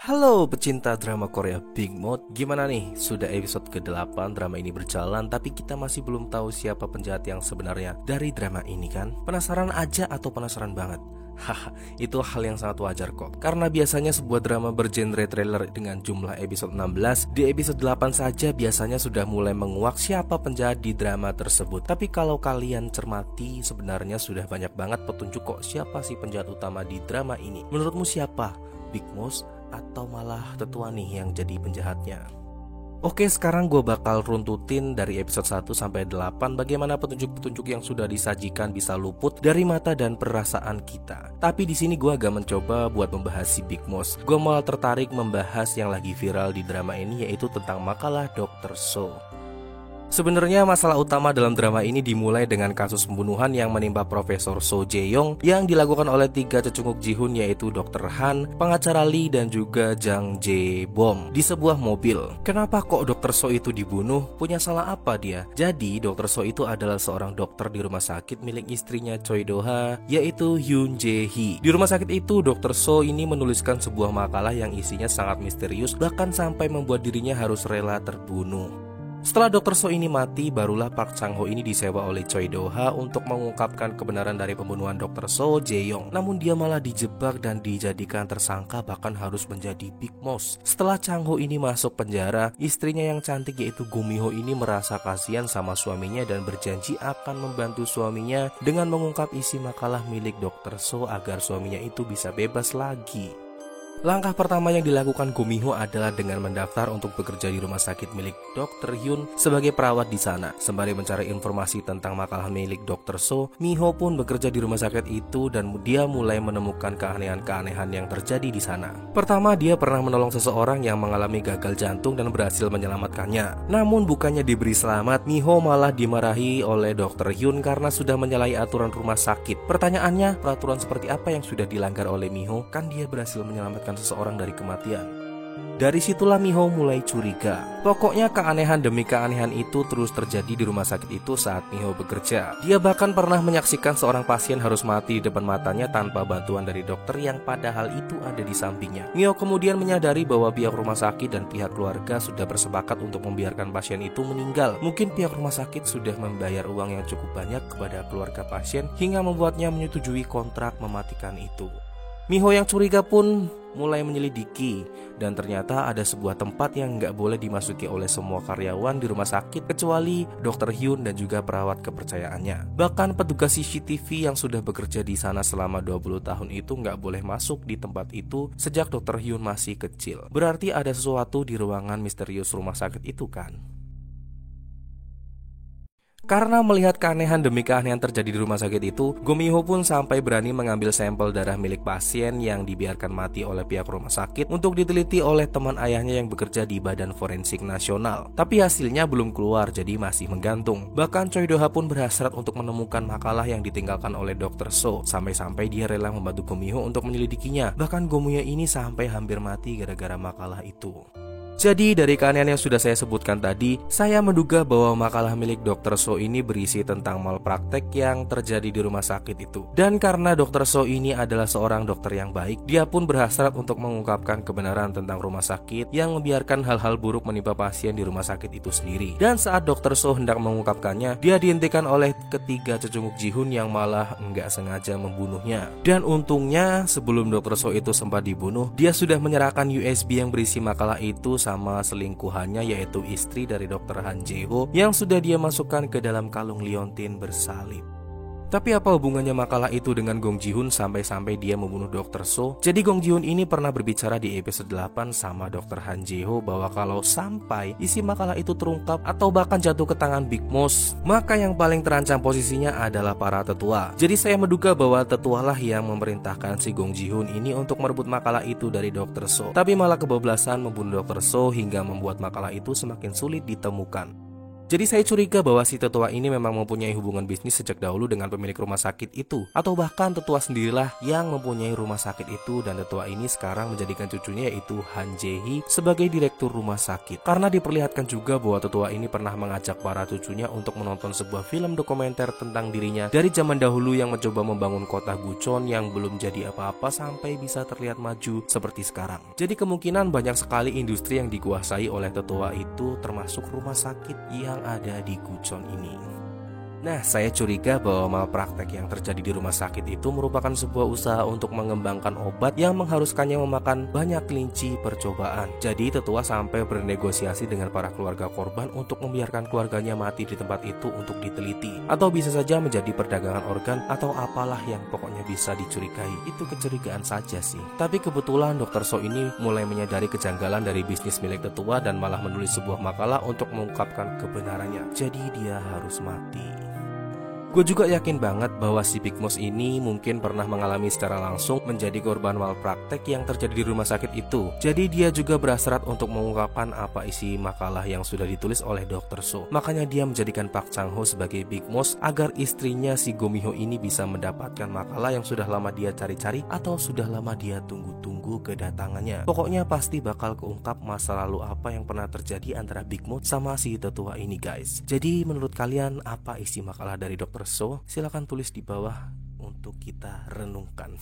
Halo pecinta drama Korea Big Mouth. Gimana nih? Sudah episode ke-8 drama ini berjalan, tapi kita masih belum tahu siapa penjahat yang sebenarnya dari drama ini kan? Penasaran aja atau penasaran banget? Haha, itu hal yang sangat wajar kok. Karena biasanya sebuah drama bergenre thriller dengan jumlah episode 16, di episode 8 saja biasanya sudah mulai menguak siapa penjahat di drama tersebut. Tapi kalau kalian cermati, sebenarnya sudah banyak banget petunjuk kok siapa sih penjahat utama di drama ini. Menurutmu siapa? Big Mouth atau malah tetua nih yang jadi penjahatnya? Oke, sekarang gue bakal runtutin dari episode 1 sampai 8 bagaimana petunjuk-petunjuk yang sudah disajikan bisa luput dari mata dan perasaan kita. Tapi di sini gue agak mencoba buat membahas si Big Mouth. Gue malah tertarik membahas yang lagi viral di drama ini, yaitu tentang makalah Dr. So. Sebenarnya masalah utama dalam drama ini dimulai dengan kasus pembunuhan yang menimpa Profesor So Jae-yong yang dilakukan oleh 3 cecunguk Ji-hoon, yaitu Dr. Han, pengacara Lee, dan juga Jang Jae-bom di sebuah mobil. Kenapa kok Dr. So itu dibunuh? Punya salah apa dia? Jadi Dr. So itu adalah seorang dokter di rumah sakit milik istrinya Choi Do-ha, yaitu Yoon Jae-hee. Di rumah sakit itu Dr. So ini menuliskan sebuah makalah yang isinya sangat misterius, bahkan sampai membuat dirinya harus rela terbunuh. Setelah Dr. So ini mati, barulah Park Chang-ho ini disewa oleh Choi Do-ha untuk mengungkapkan kebenaran dari pembunuhan Dr. So Jae-yong. Namun dia malah dijebak dan dijadikan tersangka, bahkan harus menjadi Big Mouth. Setelah Chang-ho ini masuk penjara, istrinya yang cantik yaitu Go Mi-ho ini merasa kasihan sama suaminya dan berjanji akan membantu suaminya dengan mengungkap isi makalah milik Dr. So agar suaminya itu bisa bebas lagi. Langkah pertama yang dilakukan Go Mi-ho adalah dengan mendaftar untuk bekerja di rumah sakit milik Dr. Hyun sebagai perawat di sana. Sembari mencari informasi tentang makalah milik Dr. So, Mi-ho pun bekerja di rumah sakit itu dan dia mulai menemukan keanehan-keanehan yang terjadi di sana. Pertama, dia pernah menolong seseorang yang mengalami gagal jantung dan berhasil menyelamatkannya. Namun bukannya diberi selamat, Mi-ho malah dimarahi oleh Dr. Hyun karena sudah menyalahi aturan rumah sakit. Pertanyaannya, peraturan seperti apa yang sudah dilanggar oleh Mi-ho? Kan dia berhasil menyelamatkan seseorang dari kematian. Dari situlah Mi-ho mulai curiga. Pokoknya keanehan demi keanehan itu terus terjadi di rumah sakit itu saat Mi-ho bekerja. Dia bahkan pernah menyaksikan seorang pasien harus mati di depan matanya tanpa bantuan dari dokter yang padahal itu ada di sampingnya. Mi-ho kemudian menyadari bahwa pihak rumah sakit dan pihak keluarga sudah bersepakat untuk membiarkan pasien itu meninggal. Mungkin pihak rumah sakit sudah membayar uang yang cukup banyak kepada keluarga pasien hingga membuatnya menyetujui kontrak mematikan itu. Mi-ho yang curiga pun mulai menyelidiki, dan ternyata ada sebuah tempat yang nggak boleh dimasuki oleh semua karyawan di rumah sakit kecuali Dr. Hyun dan juga perawat kepercayaannya. Bahkan petugas CCTV yang sudah bekerja di sana selama 20 tahun itu nggak boleh masuk di tempat itu sejak Dr. Hyun masih kecil. Berarti ada sesuatu di ruangan misterius rumah sakit itu kan? Karena melihat keanehan demi keanehan terjadi di rumah sakit itu, Go Mi-ho pun sampai berani mengambil sampel darah milik pasien yang dibiarkan mati oleh pihak rumah sakit untuk diteliti oleh teman ayahnya yang bekerja di Badan Forensik Nasional. Tapi hasilnya belum keluar, jadi masih menggantung. Bahkan Choi Do-ha pun berhasrat untuk menemukan makalah yang ditinggalkan oleh Dr. So, sampai-sampai dia rela membantu Go Mi-ho untuk menyelidikinya. Bahkan Go Mi-ho ini sampai hampir mati gara-gara makalah itu. Jadi dari keanehan yang sudah saya sebutkan tadi, saya menduga bahwa makalah milik Dr. So ini berisi tentang malpraktek yang terjadi di rumah sakit itu. Dan karena Dr. So ini adalah seorang dokter yang baik, dia pun berhasrat untuk mengungkapkan kebenaran tentang rumah sakit yang membiarkan hal-hal buruk menimpa pasien di rumah sakit itu sendiri. Dan saat Dr. So hendak mengungkapkannya, dia dihentikan oleh ketiga cecunguk Ji-hoon yang malah nggak sengaja membunuhnya. Dan untungnya sebelum Dr. So itu sempat dibunuh, dia sudah menyerahkan USB yang berisi makalah itu sama selingkuhannya, yaitu istri dari Dr. Han Jae-ho yang sudah dia masukkan ke dalam kalung liontin bersalib. Tapi apa hubungannya makalah itu dengan Gong Ji-hoon sampai-sampai dia membunuh Dr. So? Jadi Gong Ji-hoon ini pernah berbicara di episode 8 sama Dr. Han Jae-ho bahwa kalau sampai isi makalah itu terungkap atau bahkan jatuh ke tangan Big Mouth, maka yang paling terancam posisinya adalah para tetua. Jadi saya menduga bahwa tetualah yang memerintahkan si Gong Ji-hoon ini untuk merebut makalah itu dari Dr. So. Tapi malah kebablasan membunuh Dr. So hingga membuat makalah itu semakin sulit ditemukan. Jadi saya curiga bahwa si tetua ini memang mempunyai hubungan bisnis sejak dahulu dengan pemilik rumah sakit itu. Atau bahkan tetua sendirilah yang mempunyai rumah sakit itu, dan tetua ini sekarang menjadikan cucunya yaitu Han Jae-hee sebagai direktur rumah sakit. Karena diperlihatkan juga bahwa tetua ini pernah mengajak para cucunya untuk menonton sebuah film dokumenter tentang dirinya dari zaman dahulu yang mencoba membangun kota Bucheon yang belum jadi apa-apa sampai bisa terlihat maju seperti sekarang. Jadi kemungkinan banyak sekali industri yang dikuasai oleh tetua itu, termasuk rumah sakit yang ada di Bucheon ini. Nah, saya curiga bahwa malpraktek yang terjadi di rumah sakit itu merupakan sebuah usaha untuk mengembangkan obat yang mengharuskannya memakan banyak kelinci percobaan. Jadi tetua sampai bernegosiasi dengan para keluarga korban untuk membiarkan keluarganya mati di tempat itu untuk diteliti. Atau bisa saja menjadi perdagangan organ atau apalah yang pokoknya bisa dicurigai. Itu kecurigaan saja sih. Tapi kebetulan Dr. So ini mulai menyadari kejanggalan dari bisnis milik tetua dan malah menulis sebuah makalah untuk mengungkapkan kebenarannya. Jadi dia harus mati. Gue juga yakin banget bahwa si Big Mouse ini mungkin pernah mengalami secara langsung menjadi korban malpraktek yang terjadi di rumah sakit itu. Jadi dia juga berhasrat untuk mengungkapkan apa isi makalah yang sudah ditulis oleh Dr. So. Makanya dia menjadikan Park Chang-ho sebagai Big Mouse agar istrinya si Go Mi-ho ini bisa mendapatkan makalah yang sudah lama dia cari-cari atau sudah lama dia tunggu-tunggu kedatangannya. Pokoknya pasti bakal keungkap masa lalu apa yang pernah terjadi antara Big Mouse sama si tetua ini, guys. Jadi menurut kalian apa isi makalah dari Dr. So? Silahkan tulis di bawah untuk kita renungkan.